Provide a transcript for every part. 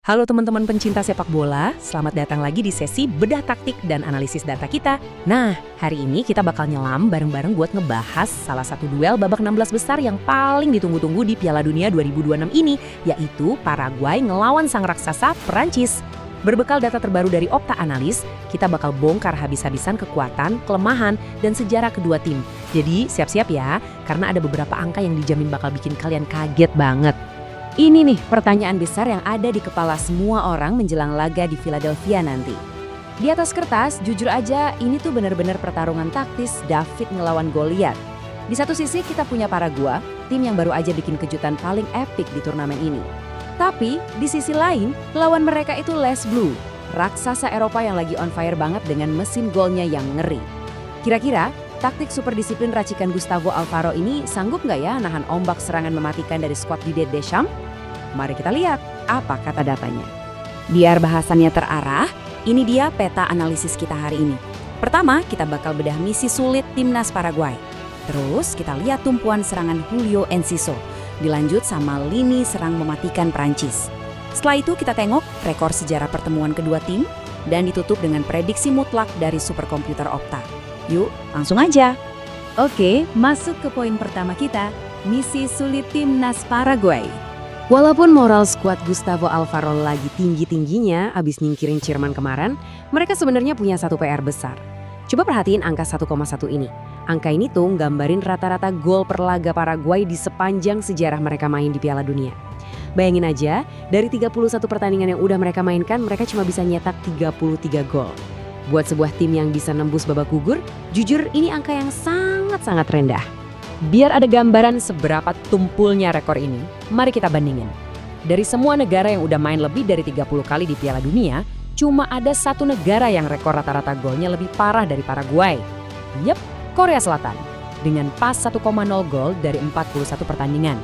Halo teman-teman pencinta sepak bola, selamat datang lagi di sesi bedah taktik dan analisis data kita. Nah, hari ini kita bakal nyelam bareng-bareng buat ngebahas salah satu duel babak 16 besar yang paling ditunggu-tunggu di Piala Dunia 2026 ini, yaitu Paraguay ngelawan sang raksasa Perancis. Berbekal data terbaru dari Opta Analis, kita bakal bongkar habis-habisan kekuatan, kelemahan, dan sejarah kedua tim. Jadi siap-siap ya, karena ada beberapa angka yang dijamin bakal bikin kalian kaget banget. Ini nih pertanyaan besar yang ada di kepala semua orang menjelang laga di Philadelphia nanti. Di atas kertas, jujur aja ini tuh benar-benar pertarungan taktis David ngelawan Goliat. Di satu sisi kita punya Paraguay, tim yang baru aja bikin kejutan paling epik di turnamen ini. Tapi di sisi lain, lawan mereka itu Les Blue, raksasa Eropa yang lagi on fire banget dengan mesin golnya yang ngeri. Kira-kira taktik super disiplin racikan Gustavo Alfaro ini sanggup nggak ya nahan ombak serangan mematikan dari skuad Didier Deschamps? Mari kita lihat apa kata datanya. Biar bahasannya terarah, ini dia peta analisis kita hari ini. Pertama, kita bakal bedah misi sulit timnas Paraguay. Terus kita lihat tumpuan serangan Julio Enciso, dilanjut sama lini serang mematikan Prancis. Setelah itu kita tengok rekor sejarah pertemuan kedua tim dan ditutup dengan prediksi mutlak dari superkomputer Opta. Yuk, langsung aja. Oke, masuk ke poin pertama kita, misi sulit timnas Paraguay. Walaupun moral skuad Gustavo Alfaro lagi tinggi-tingginya abis nyingkirin Jerman kemarin, mereka sebenarnya punya satu PR besar. Coba perhatiin angka 1,1 ini. Angka ini tuh nggambarin rata-rata gol per laga Paraguay di sepanjang sejarah mereka main di Piala Dunia. Bayangin aja, dari 31 pertandingan yang udah mereka mainkan, mereka cuma bisa nyetak 33 gol. Buat sebuah tim yang bisa nembus babak gugur, jujur ini angka yang sangat-sangat rendah. Biar ada gambaran seberapa tumpulnya rekor ini, mari kita bandingin. Dari semua negara yang udah main lebih dari 30 kali di Piala Dunia, cuma ada satu negara yang rekor rata-rata golnya lebih parah dari Paraguay. Yep, Korea Selatan. Dengan pas 1,0 gol dari 41 pertandingan.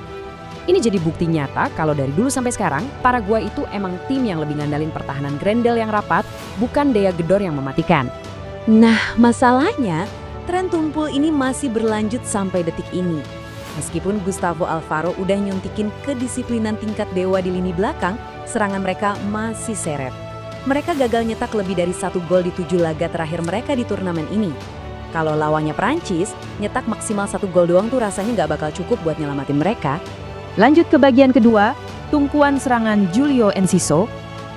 Ini jadi bukti nyata kalau dari dulu sampai sekarang, Paraguay itu emang tim yang lebih ngandalin pertahanan grendel yang rapat, bukan daya gedor yang mematikan. Nah, masalahnya, tren tumpul ini masih berlanjut sampai detik ini. Meskipun Gustavo Alfaro udah nyuntikin kedisiplinan tingkat dewa di lini belakang, serangan mereka masih seret. Mereka gagal nyetak lebih dari 1 gol di 7 laga terakhir mereka di turnamen ini. Kalau lawannya Prancis, nyetak maksimal 1 gol doang tuh rasanya nggak bakal cukup buat nyelamatin mereka. Lanjut ke bagian kedua, tumpuan serangan Julio Enciso.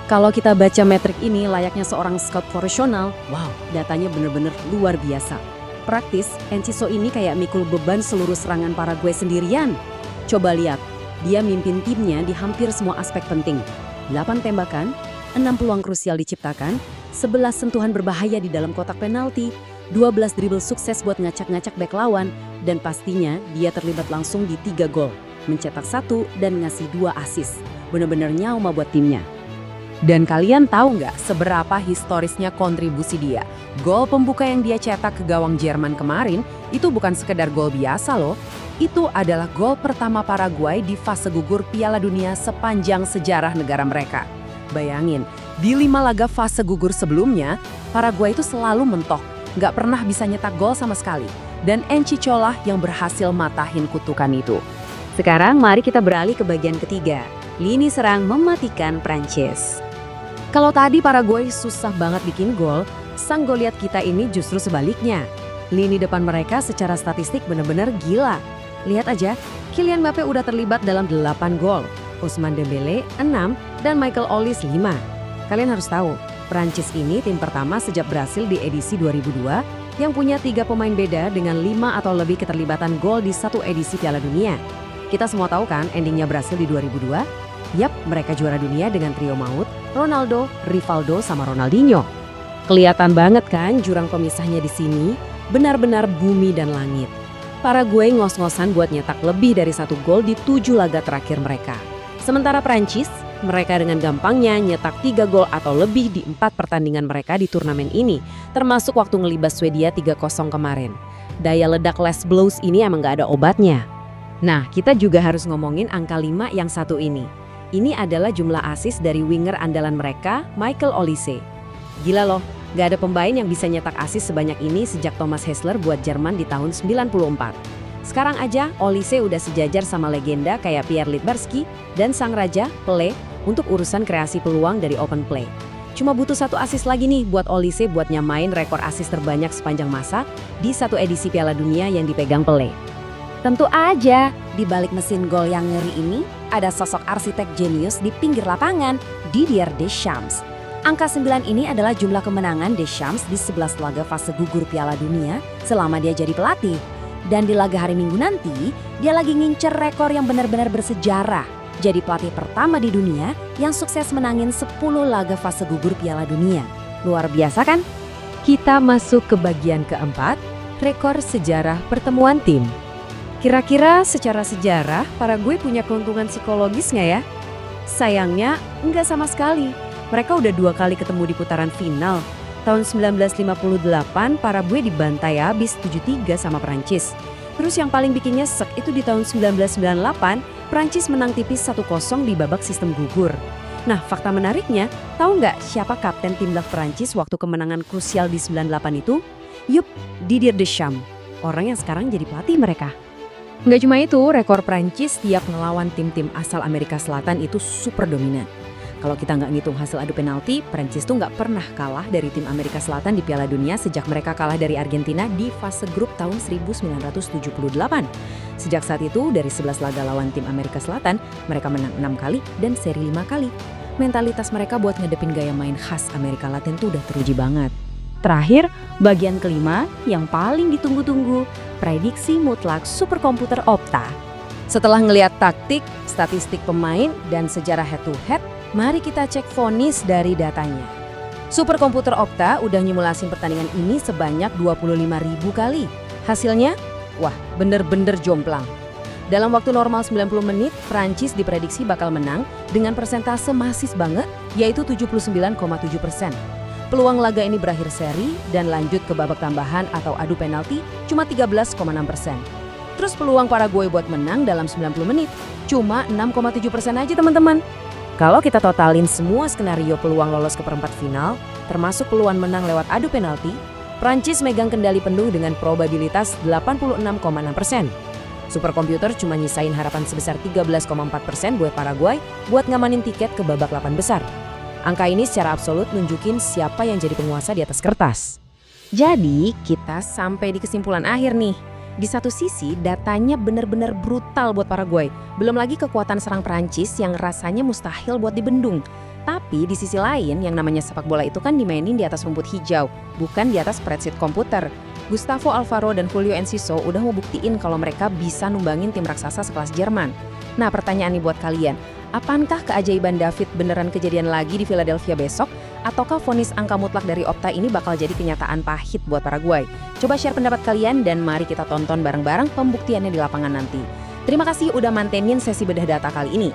Kalau kita baca metrik ini layaknya seorang scout profesional, wow, datanya bener-bener luar biasa. Praktis, Enciso ini kayak mikul beban seluruh serangan Paraguay sendirian. Coba lihat, dia mimpin timnya di hampir semua aspek penting. 8 tembakan, 6 peluang krusial diciptakan, 11 sentuhan berbahaya di dalam kotak penalti, 12 dribble sukses buat ngacak-ngacak bek lawan, dan pastinya dia terlibat langsung di 3 gol. Mencetak 1 dan ngasih 2 assist. Bener-bener nyauma buat timnya. Dan kalian tahu nggak seberapa historisnya kontribusi dia? Gol pembuka yang dia cetak ke gawang Jerman kemarin itu bukan sekedar gol biasa loh. Itu adalah gol pertama Paraguay di fase gugur Piala Dunia sepanjang sejarah negara mereka. Bayangin, di 5 laga fase gugur sebelumnya, Paraguay itu selalu mentok. Nggak pernah bisa nyetak gol sama sekali. Dan Enciso lah yang berhasil matahin kutukan itu. Sekarang mari kita beralih ke bagian ketiga, lini serang mematikan Prancis. Kalau tadi Paraguay susah banget bikin gol, sang Goliat kita ini justru sebaliknya. Lini depan mereka secara statistik benar-benar gila. Lihat aja, Kylian Mbappe udah terlibat dalam 8 gol, Ousmane Dembele 6, dan Michael Olise 5. Kalian harus tahu, Prancis ini tim pertama sejak Brasil di edisi 2002 yang punya 3 pemain beda dengan 5 atau lebih keterlibatan gol di satu edisi Piala Dunia. Kita semua tahu kan endingnya Brasil di 2002? Yap, mereka juara dunia dengan trio maut, Ronaldo, Rivaldo, sama Ronaldinho. Kelihatan banget kan jurang pemisahnya di sini? Benar-benar bumi dan langit. Paraguay ngos-ngosan buat nyetak lebih dari 1 gol di 7 laga terakhir mereka. Sementara Prancis, mereka dengan gampangnya nyetak 3 gol atau lebih di 4 pertandingan mereka di turnamen ini, termasuk waktu ngelibas Swedia 3-0 kemarin. Daya ledak Les Blues ini emang gak ada obatnya. Nah, kita juga harus ngomongin angka 5 yang satu ini. Ini adalah jumlah assist dari winger andalan mereka, Michael Olise. Gila loh, gak ada pemain yang bisa nyetak assist sebanyak ini sejak Thomas Hässler buat Jerman di tahun 94. Sekarang aja Olise udah sejajar sama legenda kayak Pierre Littbarski dan sang raja, Pelé, untuk urusan kreasi peluang dari open play. Cuma butuh satu assist lagi nih buat Olise buat nyamain rekor assist terbanyak sepanjang masa di satu edisi Piala Dunia yang dipegang Pelé. Tentu aja, di balik mesin gol yang ngeri ini, ada sosok arsitek jenius di pinggir lapangan, Didier Deschamps. Angka 9 ini adalah jumlah kemenangan Deschamps di 11 laga fase gugur Piala Dunia selama dia jadi pelatih. Dan di laga hari Minggu nanti, dia lagi ngincer rekor yang benar-benar bersejarah. Jadi pelatih pertama di dunia yang sukses menangin 10 laga fase gugur Piala Dunia. Luar biasa kan? Kita masuk ke bagian keempat, rekor sejarah pertemuan tim. Kira-kira secara sejarah, Paraguay punya keuntungan psikologis nggak ya? Sayangnya, nggak sama sekali. Mereka udah 2 kali ketemu di putaran final. Tahun 1958, Paraguay dibantai habis 7-3 sama Prancis. Terus yang paling bikin nyesek itu di tahun 1998, Prancis menang tipis 1-0 di babak sistem gugur. Nah, fakta menariknya, tahu nggak siapa kapten timnas Prancis waktu kemenangan krusial di 98 itu? Yup, Didier Deschamps, orang yang sekarang jadi pelatih mereka. Nggak cuma itu, rekor Prancis tiap ngelawan tim-tim asal Amerika Selatan itu super dominan. Kalau kita nggak ngitung hasil adu penalti, Prancis tuh nggak pernah kalah dari tim Amerika Selatan di Piala Dunia sejak mereka kalah dari Argentina di fase grup tahun 1978. Sejak saat itu, dari 11 laga lawan tim Amerika Selatan, mereka menang 6 kali dan seri 5 kali. Mentalitas mereka buat ngedepin gaya main khas Amerika Latin tuh udah teruji banget. Terakhir, bagian kelima yang paling ditunggu-tunggu, prediksi mutlak superkomputer Opta. Setelah ngelihat taktik, statistik pemain, dan sejarah head-to-head, mari kita cek vonis dari datanya. Superkomputer Opta udah nyimulasin pertandingan ini sebanyak 25.000 kali. Hasilnya, wah bener-bener jomplang. Dalam waktu normal 90 menit, Prancis diprediksi bakal menang dengan persentase masis banget, yaitu 79,7%. Peluang laga ini berakhir seri dan lanjut ke babak tambahan atau adu penalti cuma 13,6%. Terus peluang Paraguay buat menang dalam 90 menit cuma 6,7% aja teman-teman. Kalau kita totalin semua skenario peluang lolos ke perempat final, termasuk peluang menang lewat adu penalti, Prancis megang kendali penuh dengan probabilitas 86,6%. Superkomputer cuma nyisain harapan sebesar 13,4% buat Paraguay buat ngamanin tiket ke babak 8 besar. Angka ini secara absolut nunjukin siapa yang jadi penguasa di atas kertas. Jadi, kita sampai di kesimpulan akhir nih. Di satu sisi, datanya benar-benar brutal buat Paraguay. Belum lagi kekuatan serang Prancis yang rasanya mustahil buat dibendung. Tapi di sisi lain, yang namanya sepak bola itu kan dimainin di atas rumput hijau, bukan di atas spreadsheet komputer. Gustavo Alfaro dan Julio Enciso udah mau buktiin kalau mereka bisa numbangin tim raksasa sekelas Jerman. Nah, pertanyaan nih buat kalian, apakah keajaiban David beneran kejadian lagi di Philadelphia besok? Ataukah vonis angka mutlak dari Opta ini bakal jadi kenyataan pahit buat Paraguay? Coba share pendapat kalian dan mari kita tonton bareng-bareng pembuktiannya di lapangan nanti. Terima kasih udah mantenin sesi bedah data kali ini.